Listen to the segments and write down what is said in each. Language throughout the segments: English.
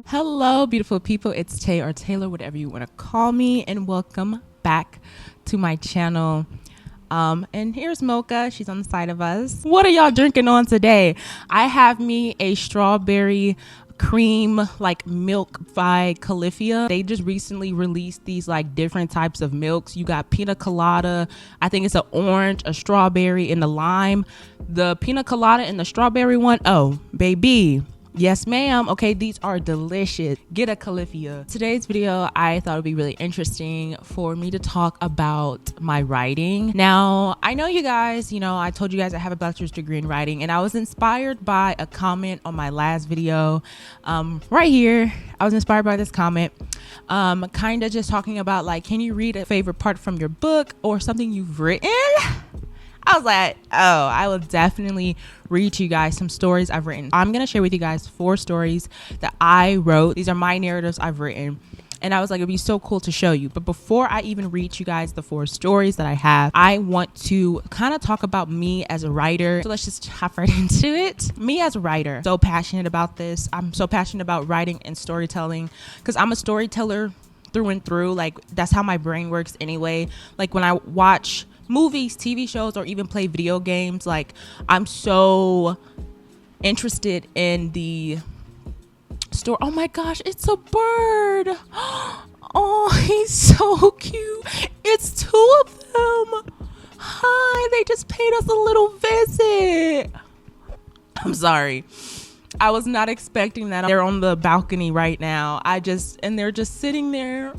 Hello, beautiful people. It's Tay or Taylor, whatever you want to call me, and welcome back to my channel. And here's Mocha. She's on the side of us. What are y'all drinking on today? I have me a strawberry cream like milk by Califia. They just recently released these like different types of milks. You got pina colada, I think it's an orange, a strawberry, and a lime. The pina colada and the strawberry one, oh baby, yes ma'am. Okay, these are delicious. Get a Califia. Today's video, I thought would be really interesting for me to talk about my writing. Now, I know you guys, I told you guys I have a bachelor's degree in writing, and I was inspired by a comment on my last video right here. I was inspired by this comment, kind of just talking about like, can you read a favorite part from your book or something you've written? I was like, oh, I will definitely read to you guys some stories I've written. I'm going to share with you guys 4 stories that I wrote. These are my narratives I've written. And I was like, it'd be so cool to show you. But before I even read you guys the 4 stories that I have, I want to kind of talk about me as a writer. So let's just hop right into it. Me as a writer, so passionate about this. I'm so passionate about writing and storytelling because I'm a storyteller through and through. Like, that's how my brain works anyway. Like, when I watch movies, TV shows, or even play video games, like, I'm so interested in the story. Oh my gosh, it's a bird. Oh, he's so cute. It's 2 of them. Hi, they just paid us a little visit. I'm sorry, I was not expecting that. They're on the balcony right now. And they're just sitting there.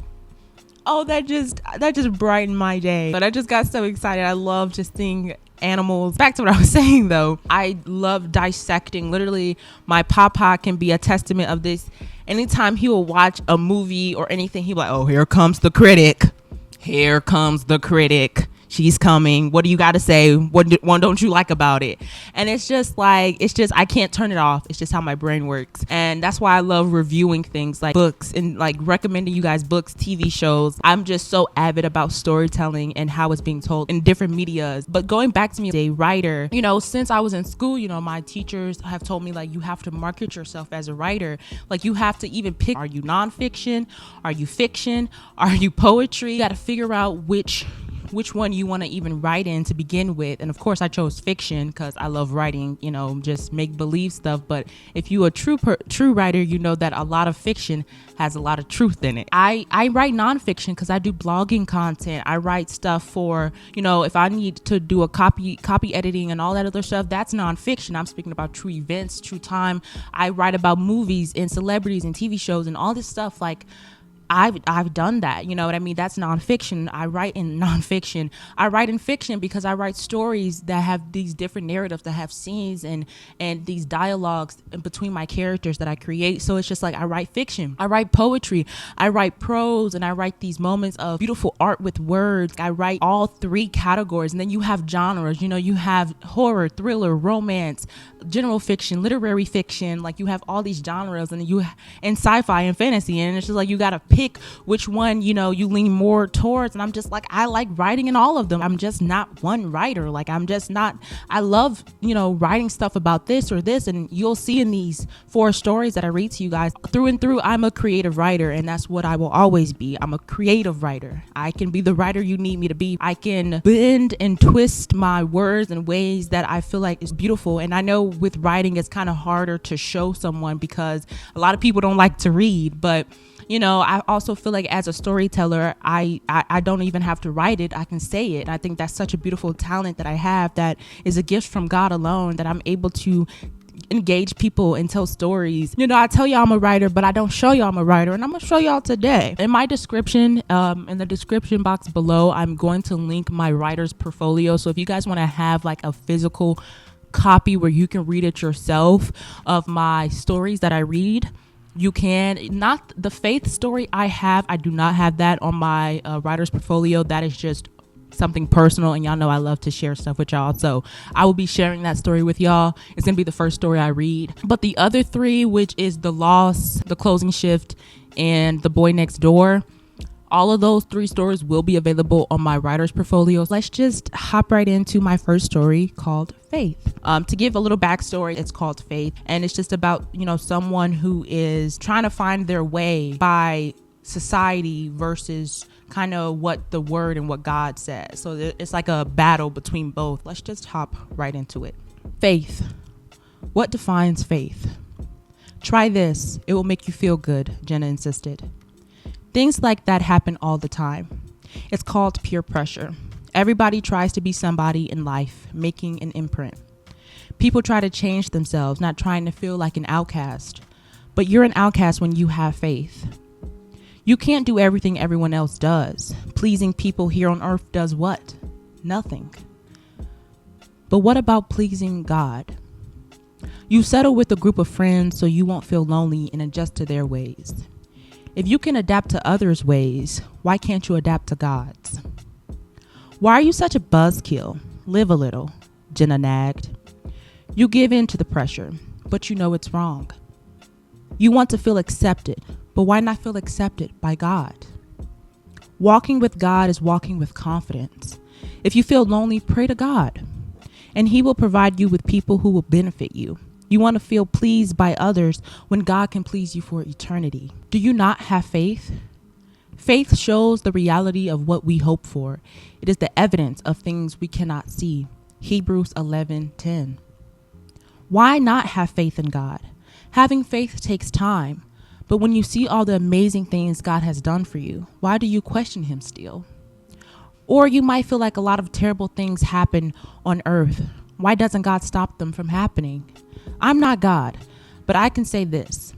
Oh, that just brightened my day. But I just got so excited. I love just seeing animals. Back to what I was saying though. I love dissecting. Literally, my papa can be a testament of this. Anytime he will watch a movie or anything, he'll be like, oh, here comes the critic. Here comes the critic. She's coming. What do you got to say? What don't you like about it? And it's just I can't turn it off. It's just how my brain works. And that's why I love reviewing things like books and like recommending you guys books, TV shows. I'm just so avid about storytelling and how it's being told in different medias. But going back to me as a writer, since I was in school, my teachers have told me like, you have to market yourself as a writer. Like, you have to even pick, are you nonfiction? Are you fiction? Are you poetry? You got to figure out which one you want to even write in to begin with. And of course I chose fiction because I love writing, just make believe stuff. But if you a true writer, you know that a lot of fiction has a lot of truth in it. I write nonfiction because I do blogging content. I write stuff for, if I need to do a copy editing and all that other stuff, that's nonfiction. I'm speaking about true events, true time. I write about movies and celebrities and TV shows and all this stuff. Like, I've done that, you know what I mean? That's nonfiction. I write in nonfiction. I write in fiction because I write stories that have these different narratives, that have scenes and these dialogues in between my characters that I create. So it's just like, I write fiction. I write poetry. I write prose, and I write these moments of beautiful art with words. I write all 3 categories. And then you have genres, you have horror, thriller, romance, general fiction, literary fiction. Like, you have all these genres, and sci-fi and fantasy. And it's just like, you got to pick which one you lean more towards. And I'm just like, I like writing in all of them. I'm just not one writer. Like, I love writing stuff about this or this. And you'll see in these 4 stories that I read to you guys, through and through, I'm a creative writer, and that's what I will always be. I'm a creative writer. I can be the writer you need me to be. I can bend and twist my words in ways that I feel like is beautiful. And I know with writing it's kind of harder to show someone because a lot of people don't like to read, but I also feel like as a storyteller, I don't even have to write it. I can say it. I think that's such a beautiful talent that I have, that is a gift from God alone, that I'm able to engage people and tell stories. I tell y'all I'm a writer, but I don't show y'all I'm a writer, and I'm gonna show y'all today. In my description, in the description box below, I'm going to link my writer's portfolio. So if you guys want to have like a physical copy where you can read it yourself of my stories that I read, you can. Not the faith story I do not have that on my writer's portfolio. That is just something personal, and y'all know I love to share stuff with y'all, so I will be sharing that story with y'all. It's gonna be the first story I read. But the other 3, which is The Loss, The Closing Shift, and The Boy Next Door, All of those 3 stories will be available on my writer's portfolio. Let's just hop right into my first story called Faith. To give a little backstory, it's called Faith, and it's just about, someone who is trying to find their way by society versus kind of what the word and what God says. So it's like a battle between both. Let's just hop right into it. Faith. What defines faith? Try this. It will make you feel good, Jenna insisted. Things like that happen all the time. It's called peer pressure. Everybody tries to be somebody in life, making an imprint. People try to change themselves, not trying to feel like an outcast. But you're an outcast when you have faith. You can't do everything everyone else does. Pleasing people here on earth does what? Nothing. But what about pleasing God? You settle with a group of friends so you won't feel lonely and adjust to their ways. If you can adapt to others' ways, why can't you adapt to God's? Why are you such a buzzkill? Live a little, Jenna nagged. You give in to the pressure, but you know it's wrong. You want to feel accepted, but why not feel accepted by God? Walking with God is walking with confidence. If you feel lonely, pray to God, and He will provide you with people who will benefit you. You want to feel pleased by others when God can please you for eternity. Do you not have faith? Faith shows the reality of what we hope for. It is the evidence of things we cannot see. Hebrews 11:10. Why not have faith in God? Having faith takes time. But when you see all the amazing things God has done for you, why do you question Him still? Or you might feel like a lot of terrible things happen on earth. Why doesn't God stop them from happening? I'm not God, but I can say this.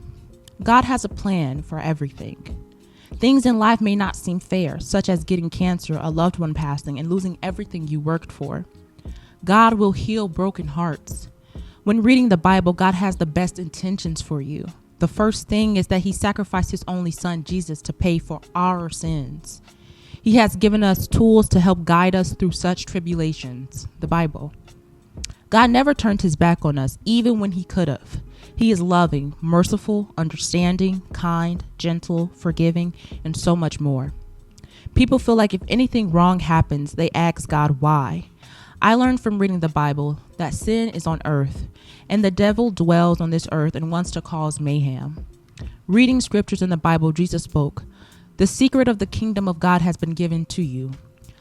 God has a plan for everything. Things in life may not seem fair, such as getting cancer, a loved one passing, and losing everything you worked for. God will heal broken hearts. When reading the Bible, God has the best intentions for you. The first thing is that He sacrificed His only Son, Jesus, to pay for our sins. He has given us tools to help guide us through such tribulations, the Bible. God never turned His back on us, even when He could have. He is loving, merciful, understanding, kind, gentle, forgiving, and so much more. People feel like if anything wrong happens, they ask God why. I learned from reading the Bible that sin is on earth, and the devil dwells on this earth and wants to cause mayhem. Reading scriptures in the Bible, Jesus spoke, "The secret of the kingdom of God has been given to you.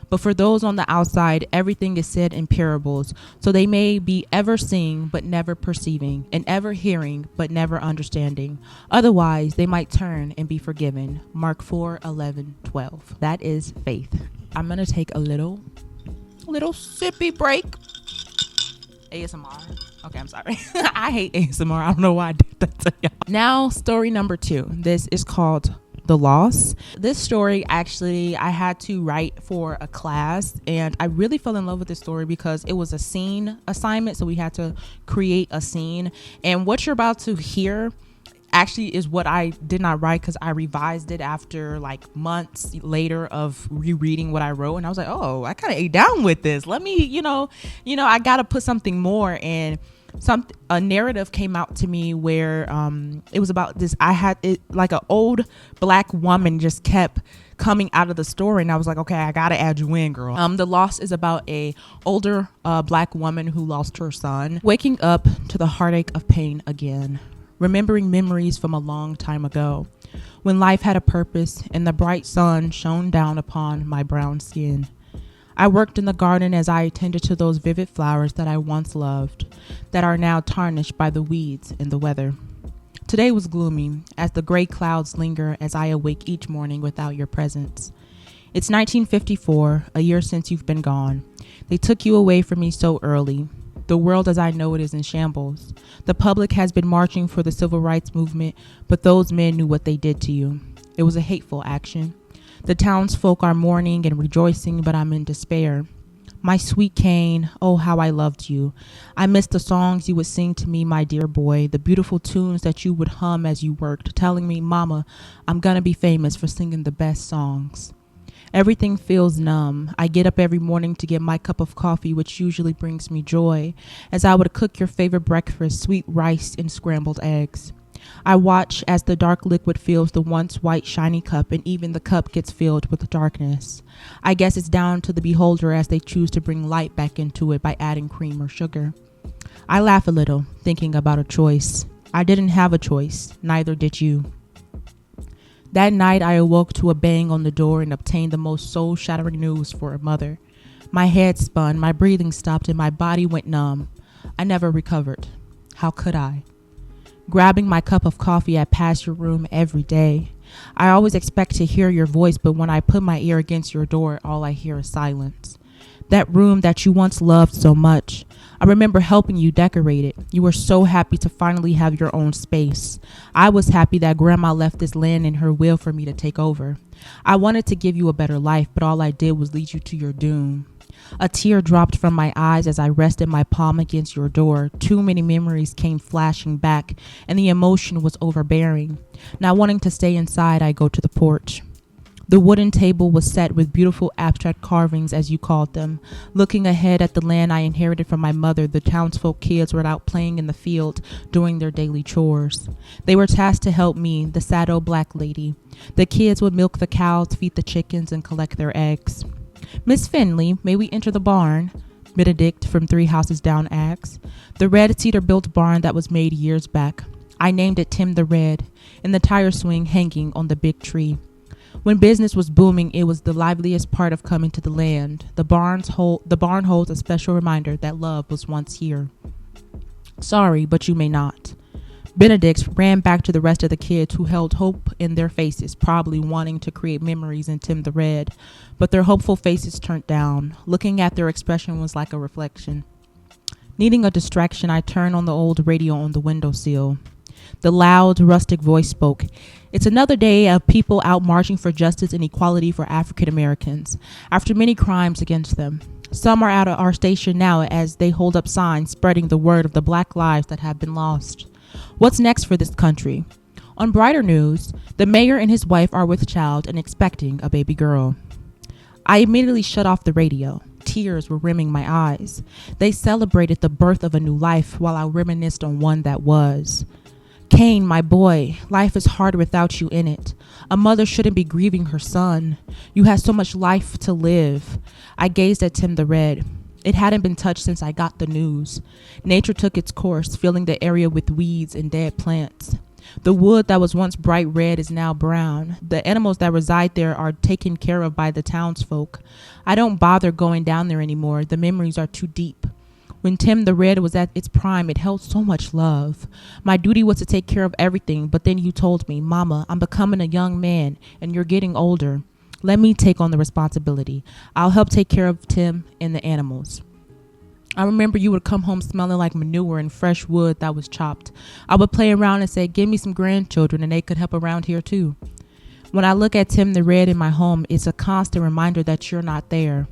But for those on the outside, everything is said in parables, so they may be ever seeing but never perceiving, and ever hearing but never understanding. Otherwise, they might turn and be forgiven." Mark 4:11-12. That is faith. I'm going to take a little sippy break. ASMR. Okay, I'm sorry. I hate ASMR. I don't know why I did that to y'all. Now, story number 2. This is called The Loss. This story, actually, I had to write for a class, and I really fell in love with this story because it was a scene assignment. So we had to create a scene, and what you're about to hear actually is what I did not write because I revised it after like months later of rereading what I wrote, and I was like, oh, I kind of ate down with this. Let me, I got to put something more in. A narrative came out to me where it was about this. I had it like an old black woman just kept coming out of the story, and I was like, okay, I gotta add you in, girl. The Loss is about a older black woman who lost her son, waking up to the heartache of pain again, remembering memories from a long time ago when life had a purpose and the bright sun shone down upon my brown skin. I worked in the garden as I attended to those vivid flowers that I once loved, that are now tarnished by the weeds and the weather. Today was gloomy, as the gray clouds linger as I awake each morning without your presence. It's 1954, a year since you've been gone. They took you away from me so early. The world as I know it is in shambles. The public has been marching for the civil rights movement, but those men knew what they did to you. It was a hateful action. The townsfolk are mourning and rejoicing, but I'm in despair. My sweet Cain, oh, how I loved you. I miss the songs you would sing to me, my dear boy, the beautiful tunes that you would hum as you worked, telling me, Mama, I'm gonna be famous for singing the best songs. Everything feels numb. I get up every morning to get my cup of coffee, which usually brings me joy, as I would cook your favorite breakfast, sweet rice and scrambled eggs. I watch as the dark liquid fills the once white shiny cup, and even the cup gets filled with darkness. I guess it's down to the beholder as they choose to bring light back into it by adding cream or sugar. I laugh a little, thinking about a choice. I didn't have a choice, neither did you. That night I awoke to a bang on the door and obtained the most soul-shattering news for a mother. My head spun, my breathing stopped, and my body went numb. I never recovered. How could I? Grabbing my cup of coffee, I pass your room every day. I always expect to hear your voice, but when I put my ear against your door, all I hear is silence. That room that you once loved so much. I remember helping you decorate it. You were so happy to finally have your own space. I was happy that Grandma left this land in her will for me to take over. I wanted to give you a better life, but all I did was lead you to your doom. A tear dropped from my eyes as I rested my palm against your door. Too many memories came flashing back, and the emotion was overbearing. Not wanting to stay inside, I go to the porch. The wooden table was set with beautiful abstract carvings, as you called them. Looking ahead at the land I inherited from my mother, the townsfolk kids were out playing in the field, doing their daily chores. They were tasked to help me, the sad old black lady. The kids would milk the cows, feed the chickens, and collect their eggs. Miss Finley, may we enter the barn? Benedict from 3 houses down asked. The red cedar-built barn that was made years back. I named it Tim the Red, and the tire swing hanging on the big tree. When business was booming, it was the liveliest part of coming to the land. The barn holds a special reminder that love was once here. Sorry, but you may not. Benedict ran back to the rest of the kids who held hope in their faces, probably wanting to create memories in Tim the Red, but their hopeful faces turned down. Looking at their expression was like a reflection. Needing a distraction, I turned on the old radio on the windowsill. The loud, rustic voice spoke. It's another day of people out marching for justice and equality for African Americans, after many crimes against them. Some are at our station now as they hold up signs spreading the word of the black lives that have been lost. What's next for this country? On brighter news, the mayor and his wife are with child and expecting a baby girl. I immediately shut off the radio. Tears were rimming my eyes. They celebrated the birth of a new life while I reminisced on one that was. Cain, my boy, life is hard without you in it. A mother shouldn't be grieving her son. You had so much life to live. I gazed at Tim the Red. It hadn't been touched since I got the news. Nature took its course, filling the area with weeds and dead plants. The wood that was once bright red is now brown. The animals that reside there are taken care of by the townsfolk. I don't bother going down there anymore. The memories are too deep. When Tim the Red was at its prime, it held so much love. My duty was to take care of everything, but then you told me, Mama, I'm becoming a young man and you're getting older. Let me take on the responsibility. I'll help take care of Tim and the animals. I remember you would come home smelling like manure and fresh wood that was chopped. I would play around and say, give me some grandchildren and they could help around here too. When I look at Tim the Red in my home, it's a constant reminder that you're not there.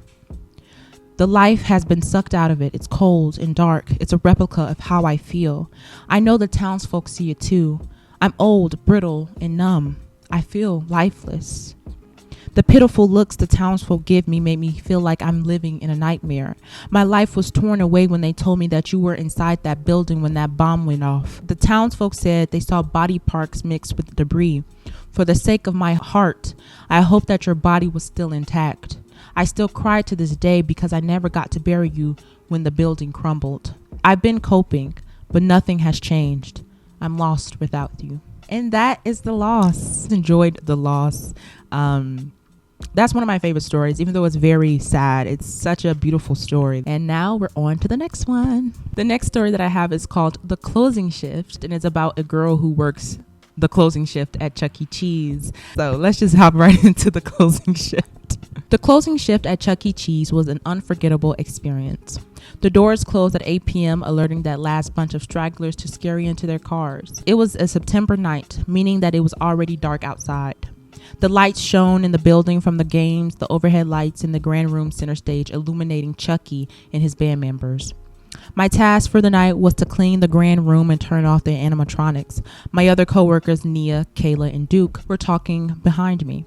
The life has been sucked out of it. It's cold and dark. It's a replica of how I feel. I know the townsfolk see it too. I'm old, brittle, and numb. I feel lifeless. The pitiful looks the townsfolk give me made me feel like I'm living in a nightmare. My life was torn away when they told me that you were inside that building when that bomb went off. The townsfolk said they saw body parts mixed with debris. For the sake of my heart, I hope that your body was still intact. I still cry to this day because I never got to bury you when the building crumbled. I've been coping, but nothing has changed. I'm lost without you. And that is the loss. Enjoyed the loss. That's one of my favorite stories, even though it's very sad. It's such a beautiful story. And now we're on to the next one. The next story that I have is called The Closing Shift, and it's about a girl who works the closing shift at Chuck E. Cheese. So let's just hop right into the closing shift. The closing shift at Chuck E. Cheese was an unforgettable experience. The doors closed at 8 p.m., alerting that last bunch of stragglers to scurry into their cars. It was a September night, meaning that it was already dark outside. The lights shone in the building from the games, the overhead lights in the grand room center stage illuminating Chucky and his band members. My task for the night was to clean the grand room and turn off the animatronics. My other coworkers, Nia, Kayla, and Duke, were talking behind me.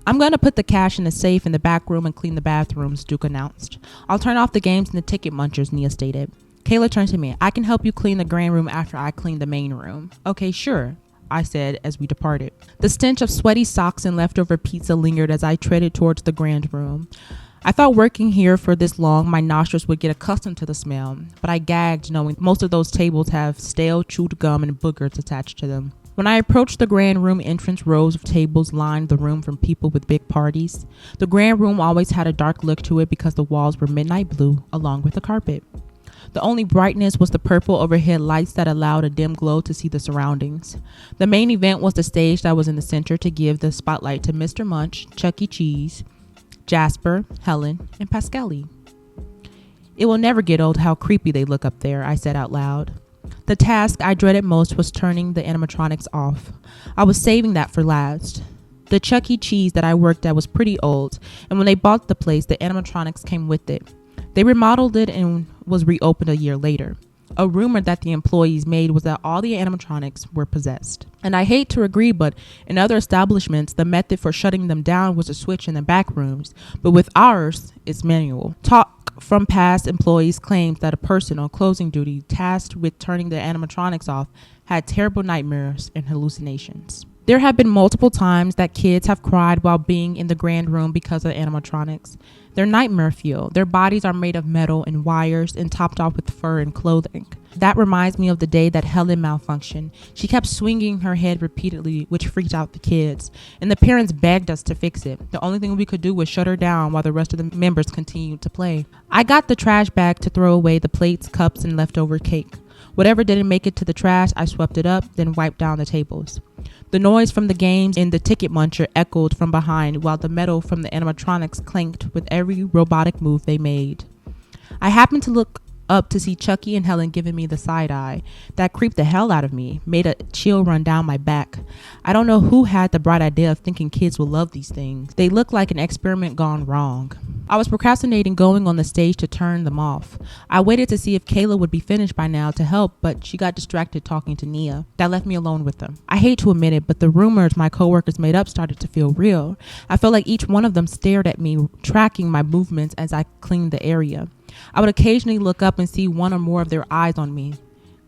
I'm going to put the cash in the safe in the back room and clean the bathrooms, Duke announced. I'll turn off the games and the ticket munchers, Nia stated. Kayla turned to me. I can help you clean the grand room after I clean the main room. Okay, sure, I said as we departed. The stench of sweaty socks and leftover pizza lingered as I treaded towards the grand room. I thought working here for this long, my nostrils would get accustomed to the smell, but I gagged knowing most of those tables have stale chewed gum and boogers attached to them. When I approached the grand room entrance, rows of tables lined the room from people with big parties. The grand room always had a dark look to it because the walls were midnight blue, along with the carpet. The only brightness was the purple overhead lights that allowed a dim glow to see the surroundings. The main event was the stage that was in the center to give the spotlight to Mr. Munch, Chuck E. Cheese, Jasper, Helen, and Pascali. It will never get old how creepy they look up there, I said out loud. The task I dreaded most was turning the animatronics off. I was saving that for last. The Chuck E. Cheese that I worked at was pretty old, and when they bought the place, the animatronics came with it. They remodeled it and was reopened a year later. A rumor that the employees made was that all the animatronics were possessed. And I hate to agree, but in other establishments, the method for shutting them down was a switch in the back rooms. But with ours, it's manual. Talk from past employees claims that a person on closing duty tasked with turning the animatronics off had terrible nightmares and hallucinations. There have been multiple times that kids have cried while being in the grand room because of animatronics. They're nightmare fuel. Their bodies are made of metal and wires and topped off with fur and clothing. That reminds me of the day that Helen malfunctioned. She kept swinging her head repeatedly, which freaked out the kids, and the parents begged us to fix it. The only thing we could do was shut her down while the rest of the members continued to play. I got the trash bag to throw away the plates, cups, and leftover cake. Whatever didn't make it to the trash, I swept it up, then wiped down the tables. The noise from the games and the ticket muncher echoed from behind, while the metal from the animatronics clanked with every robotic move they made. I happened to look up to see Chucky and Helen giving me the side eye. That creeped the hell out of me, made a chill run down my back. I don't know who had the bright idea of thinking kids will love these things. They look like an experiment gone wrong. I was procrastinating going on the stage to turn them off. I waited to see if Kayla would be finished by now to help, but she got distracted talking to Nia. That left me alone with them. I hate to admit it, but the rumors my coworkers made up started to feel real. I felt like each one of them stared at me, tracking my movements as I cleaned the area. I would occasionally look up and see one or more of their eyes on me.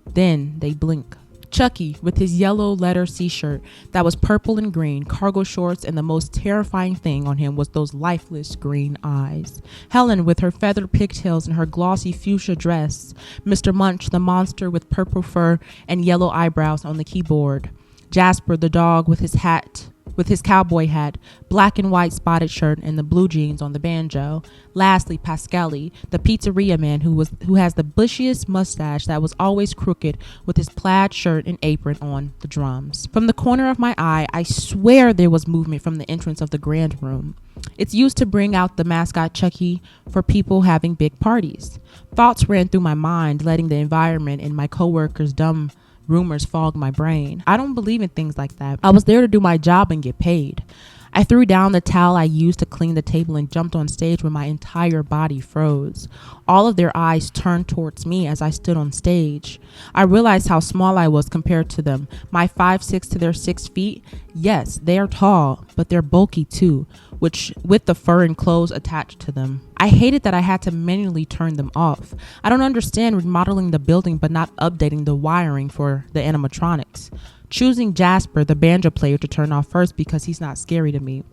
Then they blink. Chucky, with his yellow letter C shirt that was purple and green, cargo shorts, and the most terrifying thing on him was those lifeless green eyes. Helen, with her feathered pigtails and her glossy fuchsia dress. Mr. Munch, the monster with purple fur and yellow eyebrows on the keyboard. Jasper, the dog, with his cowboy hat, black and white spotted shirt, and the blue jeans on the banjo. Lastly, Pascali, the pizzeria man who has the bushiest mustache that was always crooked, with his plaid shirt and apron on the drums. From the corner of my eye, I swear there was movement from the entrance of the grand room. It's used to bring out the mascot Chucky for people having big parties. Thoughts ran through my mind, letting the environment and my coworkers' dumb rumors fogged my brain. I don't believe in things like that. I was there to do my job and get paid. I threw down the towel I used to clean the table and jumped on stage when my entire body froze. All of their eyes turned towards me as I stood on stage. I realized how small I was compared to them. My 5'6" to their 6 feet. Yes, they are tall, but they're bulky too, which with the fur and clothes attached to them. I hated that I had to manually turn them off. I don't understand remodeling the building but not updating the wiring for the animatronics. Choosing Jasper, the banjo player, to turn off first because he's not scary to me.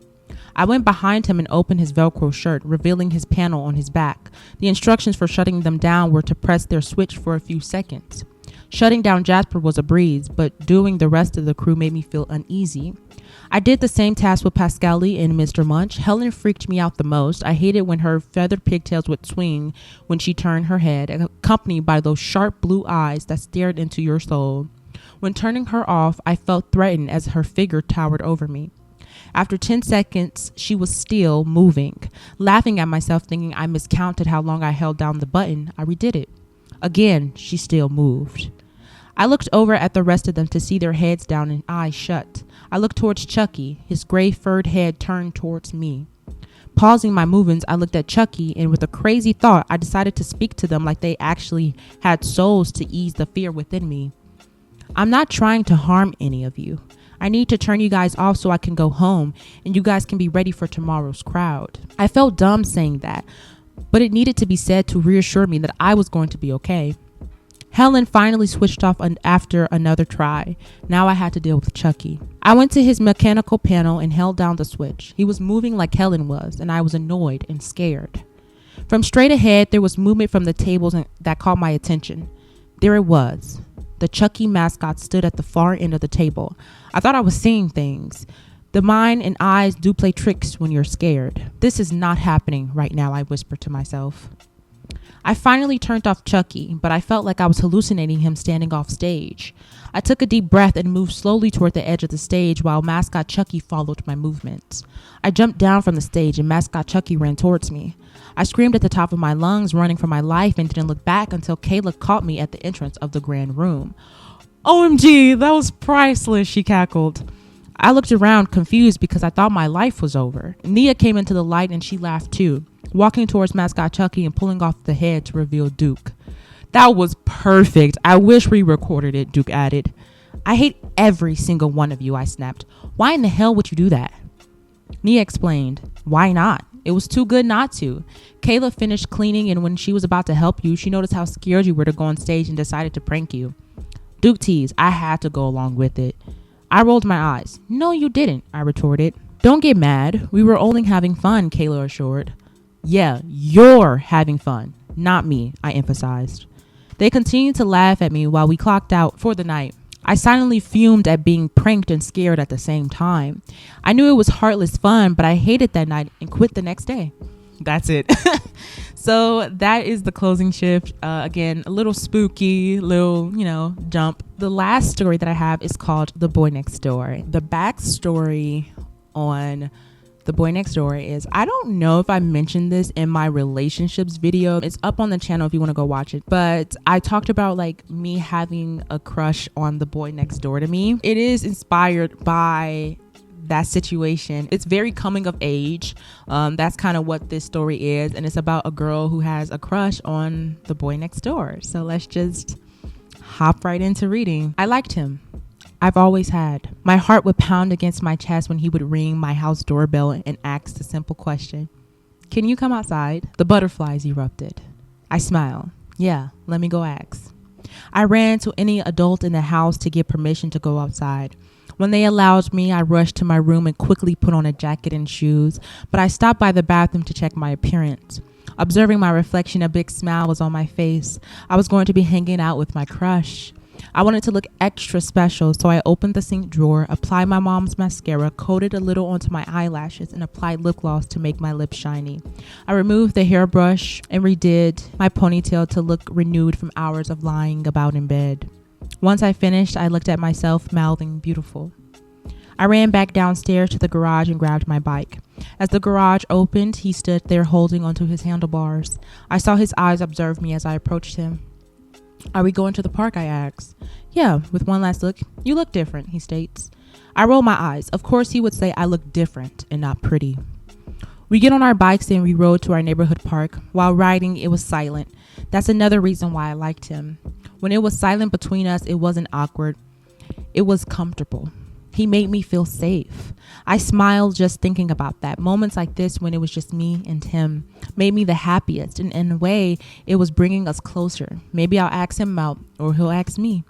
I went behind him and opened his Velcro shirt, revealing his panel on his back. The instructions for shutting them down were to press their switch for a few seconds. Shutting down Jasper was a breeze, but doing the rest of the crew made me feel uneasy. I did the same task with Pascali and Mr. Munch. Helen freaked me out the most. I hated when her feathered pigtails would swing when she turned her head, accompanied by those sharp blue eyes that stared into your soul. When turning her off, I felt threatened as her figure towered over me. After 10 seconds, she was still moving. Laughing at myself, thinking I miscounted how long I held down the button, I redid it. Again, she still moved. I looked over at the rest of them to see their heads down and eyes shut. I looked towards Chucky, his gray furred head turned towards me. Pausing my movements, I looked at Chucky, and with a crazy thought, I decided to speak to them like they actually had souls to ease the fear within me. I'm not trying to harm any of you. I need to turn you guys off so I can go home and you guys can be ready for tomorrow's crowd. I felt dumb saying that, but it needed to be said to reassure me that I was going to be okay. Helen finally switched off after another try. Now I had to deal with Chucky. I went to his mechanical panel and held down the switch. He was moving like Helen was, and I was annoyed and scared. From straight ahead, there was movement from the tables that caught my attention. There it was. The Chucky mascot stood at the far end of the table. I thought I was seeing things. The mind and eyes do play tricks when you're scared. This is not happening right now, I whispered to myself. I finally turned off Chucky, but I felt like I was hallucinating him standing off stage. I took a deep breath and moved slowly toward the edge of the stage while mascot Chucky followed my movements. I jumped down from the stage and mascot Chucky ran towards me. I screamed at the top of my lungs, running for my life, and didn't look back until Kayla caught me at the entrance of the grand room. "OMG, that was priceless," she cackled. I looked around confused because I thought my life was over. Nia came into the light and she laughed too, walking towards mascot Chucky and pulling off the head to reveal Duke. "That was perfect. I wish we recorded it," Duke added. "I hate every single one of you," I snapped. "Why in the hell would you do that?" Nia explained. "Why not? It was too good not to. Kayla finished cleaning, and when she was about to help you, she noticed how scared you were to go on stage and decided to prank you." Duke teased. I had to go along with it. I rolled my eyes. "No, you didn't," I retorted. "Don't get mad. We were only having fun," Kayla assured. "Yeah, you're having fun, not me," I emphasized. They continued to laugh at me while we clocked out for the night. I silently fumed at being pranked and scared at the same time. I knew it was heartless fun, but I hated that night and quit the next day. That's it. So that is the closing shift. Again, a little spooky, little, jump. The last story that I have is called The Boy Next Door. The backstory on The Boy Next Door is, I don't know if I mentioned this in my relationships video. It's up on the channel if you want to go watch it. But I talked about me having a crush on the boy next door to me. It is inspired by that situation. It's very coming of age. That's kind of what this story is. And it's about a girl who has a crush on the boy next door. So let's just hop right into reading. I liked him. I've always had. My heart would pound against my chest when he would ring my house doorbell and ask the simple question, "Can you come outside?" The butterflies erupted. I smiled. "Yeah, let me go ask." I ran to any adult in the house to get permission to go outside. When they allowed me, I rushed to my room and quickly put on a jacket and shoes, but I stopped by the bathroom to check my appearance. Observing my reflection, a big smile was on my face. I was going to be hanging out with my crush. I wanted to look extra special, so I opened the sink drawer, applied my mom's mascara, coated a little onto my eyelashes, and applied lip gloss to make my lips shiny. I removed the hairbrush and redid my ponytail to look renewed from hours of lying about in bed. Once I finished, I looked at myself, mouthing beautiful. I ran back downstairs to the garage and grabbed my bike. As the garage opened, he stood there holding onto his handlebars. I saw his eyes observe me as I approached him. "Are we going to the park?" I asked. "Yeah," with one last look. "You look different," he states. I roll my eyes. Of course he would say I look different and not pretty. We get on our bikes and we rode to our neighborhood park. While riding, it was silent. That's another reason why I liked him. When it was silent between us, it wasn't awkward. It was comfortable. He made me feel safe. I smiled just thinking about that. Moments like this, when it was just me and him, made me the happiest. And in a way, it was bringing us closer. Maybe I'll ask him out or he'll ask me.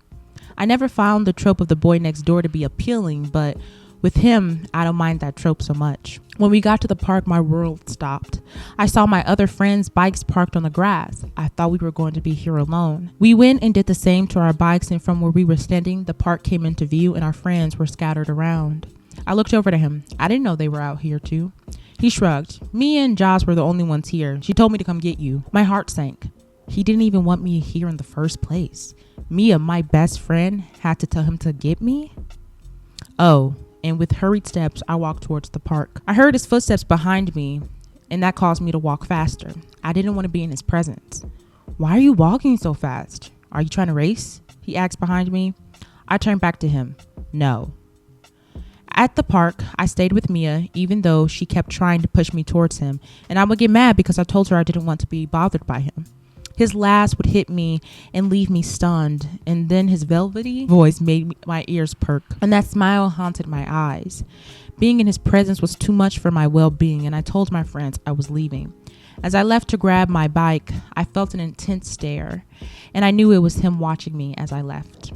I never found the trope of the boy next door to be appealing, but with him, I don't mind that trope so much. When we got to the park, my world stopped. I saw my other friends' bikes parked on the grass. I thought we were going to be here alone. We went and did the same to our bikes, and from where we were standing, the park came into view and our friends were scattered around. I looked over to him. I didn't know they were out here too. He shrugged. "Me and Joss were the only ones here. She told me to come get you." My heart sank. He didn't even want me here in the first place. Mia, my best friend, had to tell him to get me? Oh. And with hurried steps, I walked towards the park. I heard his footsteps behind me, and that caused me to walk faster. I didn't want to be in his presence. "Why are you walking so fast? Are you trying to race?" he asked behind me. I turned back to him. "No." At the park, I stayed with Mia, even though she kept trying to push me towards him, and I would get mad because I told her I didn't want to be bothered by him. His laughs would hit me and leave me stunned, and then his velvety voice made my ears perk, and that smile haunted my eyes. Being in his presence was too much for my well-being, and I told my friends I was leaving. As I left to grab my bike, I felt an intense stare, and I knew it was him watching me as I left.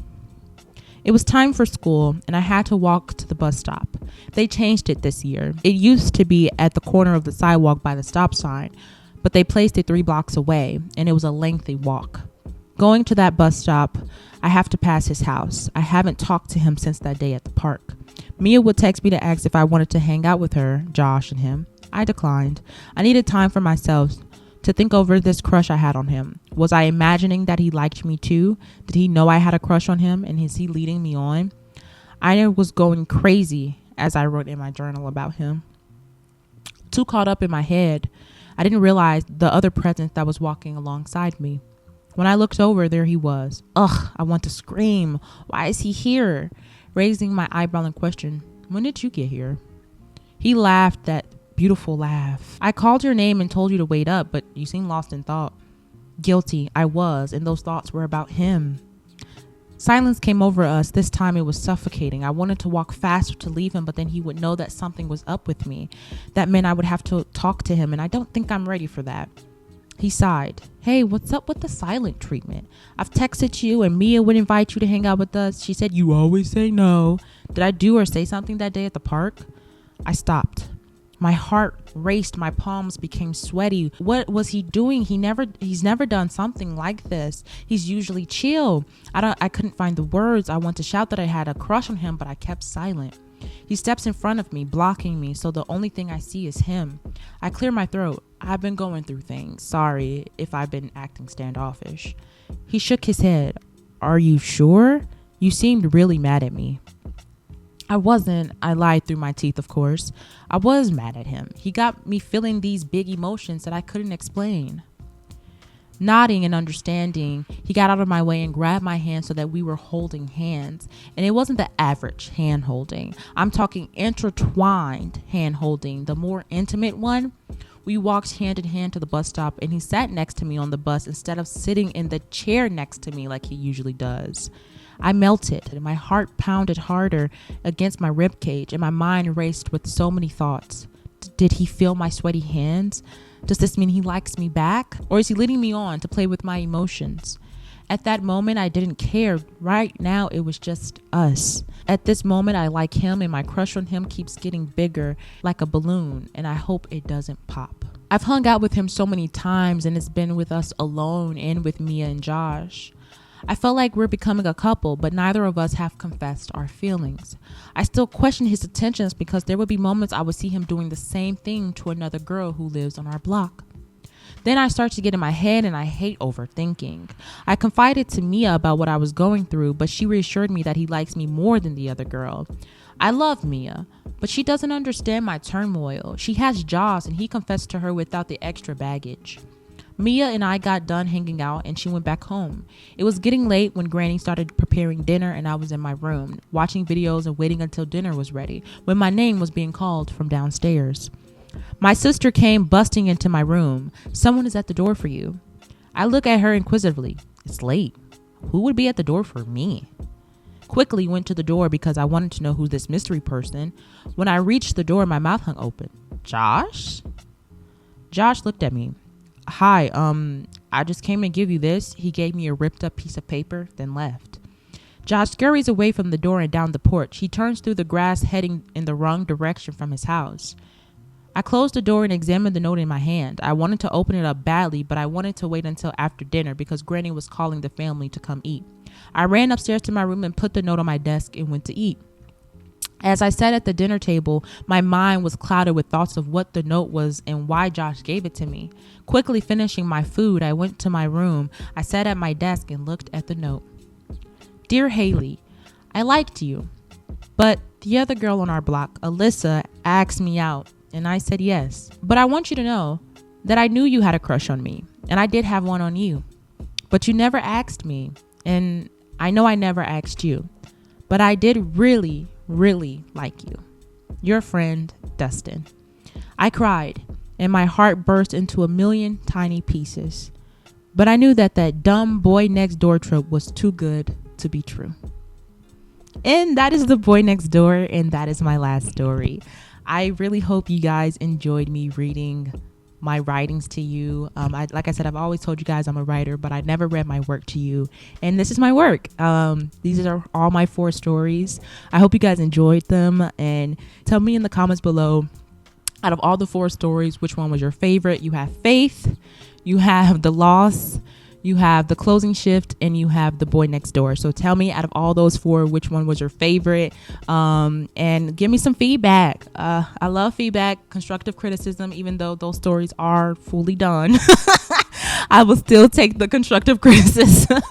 It was time for school, and I had to walk to the bus stop. They changed it this year. It used to be at the corner of the sidewalk by the stop sign, but they placed it 3 blocks away, and it was a lengthy walk. Going to that bus stop, I have to pass his house. I haven't talked to him since that day at the park. Mia would text me to ask if I wanted to hang out with her, Josh, and him. I declined. I needed time for myself to think over this crush I had on him. Was I imagining that he liked me too? Did he know I had a crush on him, and is he leading me on? I was going crazy as I wrote in my journal about him. Too caught up in my head, I didn't realize the other presence that was walking alongside me. When I looked over, there he was. Ugh, I want to scream. Why is he here? Raising my eyebrow and question, when did you get here? He laughed that beautiful laugh. I called your name and told you to wait up, but you seemed lost in thought. Guilty, I was, and those thoughts were about him. Silence came over us. This time it was suffocating. I wanted to walk faster to leave him, but then he would know that something was up with me. That meant I would have to talk to him, and I don't think I'm ready for that. He sighed. Hey, what's up with the silent treatment? I've texted you and Mia would invite you to hang out with us. She said you always say no. Did I do or say something that day at the park? I stopped. My heart raced. My palms became sweaty. What was he doing? He's never done something like this. He's usually chill. I couldn't find the words. I want to shout that I had a crush on him, but I kept silent. He steps in front of me, blocking me, so the only thing I see is him. I clear my throat. I've been going through things. Sorry if I've been acting standoffish. He shook his head. Are you sure? You seemed really mad at me. I wasn't. I lied through my teeth, of course. I was mad at him. He got me feeling these big emotions that I couldn't explain. Nodding and understanding, he got out of my way and grabbed my hand so that we were holding hands. And it wasn't the average hand holding. I'm talking intertwined hand holding, the more intimate one. We walked hand in hand to the bus stop, and he sat next to me on the bus instead of sitting in the chair next to me like he usually does. I melted, and my heart pounded harder against my rib cage, and my mind raced with so many thoughts. Did he feel my sweaty hands? Does this mean he likes me back? Or is he leading me on to play with my emotions? At that moment, I didn't care. Right now, it was just us. At this moment, I like him, and my crush on him keeps getting bigger like a balloon, and I hope it doesn't pop. I've hung out with him so many times, and it's been with us alone and with Mia and Josh. I felt like we're becoming a couple, but neither of us have confessed our feelings. I still question his intentions because there would be moments I would see him doing the same thing to another girl who lives on our block. Then I start to get in my head, and I hate overthinking. I confided to Mia about what I was going through, but she reassured me that he likes me more than the other girl. I love Mia, but she doesn't understand my turmoil. She has Josh, and he confessed to her without the extra baggage. Mia and I got done hanging out, and she went back home. It was getting late when Granny started preparing dinner, and I was in my room, watching videos and waiting until dinner was ready, when my name was being called from downstairs. My sister came busting into my room. Someone is at the door for you. I look at her inquisitively. It's late. Who would be at the door for me? Quickly went to the door because I wanted to know who's this mystery person. When I reached the door, my mouth hung open. Josh? Josh looked at me. Hi, I just came to give you this. He gave me a ripped up piece of paper, then left. Josh scurries away from the door and down the porch. He turns through the grass, heading in the wrong direction from his house. I closed the door and examined the note in my hand. I wanted to open it up badly, but I wanted to wait until after dinner because Granny was calling the family to come eat. I ran upstairs to my room and put the note on my desk and went to eat. As I sat at the dinner table, my mind was clouded with thoughts of what the note was and why Josh gave it to me. Quickly finishing my food, I went to my room. I sat at my desk and looked at the note. Dear Haley, I liked you, but the other girl on our block, Alyssa, asked me out, and I said yes. But I want you to know that I knew you had a crush on me, and I did have one on you. But you never asked me, and I know I never asked you. But I did really like you. Your friend, Dustin. I cried, and my heart burst into a million tiny pieces. But I knew that dumb boy next door trope was too good to be true. And that is the boy next door, and that is my last story. I really hope you guys enjoyed me reading my writings to you. Like I said, I've always told you guys I'm a writer, but I never read my work to you. And this is my work. These are all my 4 stories. I hope you guys enjoyed them, and tell me in the comments below, out of all the 4 stories, which one was your favorite? You have Faith, you have The Loss, you have The Closing Shift, and you have The Boy Next Door. So tell me out of all those 4, which one was your favorite, and give me some feedback. I love feedback, constructive criticism, even though those stories are fully done. I will still take the constructive criticism.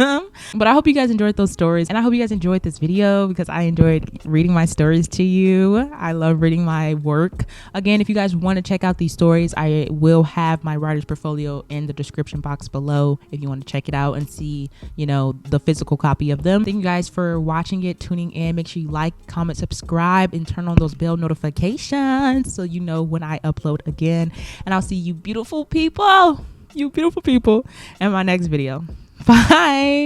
But I hope you guys enjoyed those stories, and I hope you guys enjoyed this video, because I enjoyed reading my stories to you. I love reading my work. Again, if you guys want to check out these stories, I will have my writer's portfolio in the description box below if you want to check it out and see, you know, the physical copy of them. Thank you guys for watching it, tuning in. Make sure you like, comment, subscribe, and turn on those bell notifications so you know when I upload again. And I'll see you beautiful people in my next video. Bye.